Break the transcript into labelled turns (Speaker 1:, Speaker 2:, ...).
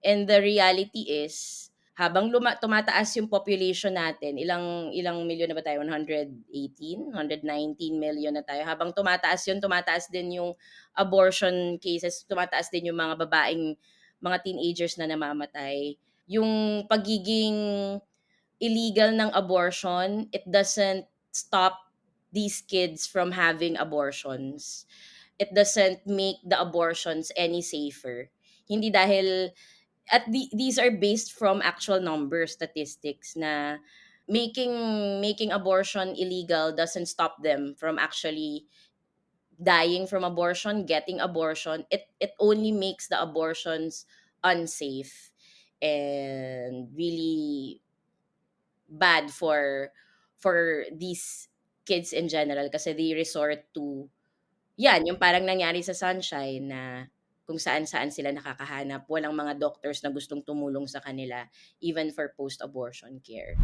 Speaker 1: And the reality is, habang tumataas yung population natin, ilang ilang milyon na ba tayo, 118, 119 million na tayo. Habang tumataas din yung abortion cases, tumataas din yung mga babaeng mga teenagers na namamatay. Yung pagiging illegal ng abortion, it doesn't stop these kids from having abortions. It doesn't make the abortions any safer. Hindi dahil these are based from actual numbers, statistics na making making abortion illegal doesn't stop them from actually dying from abortion, getting abortion. It only makes the abortions unsafe and really bad for these kids in general kasi they resort to yan, yung parang nangyari sa Sunshine na kung saan-saan sila nakakahanap, walang mga doctors na gustong tumulong sa kanila even for post-abortion care.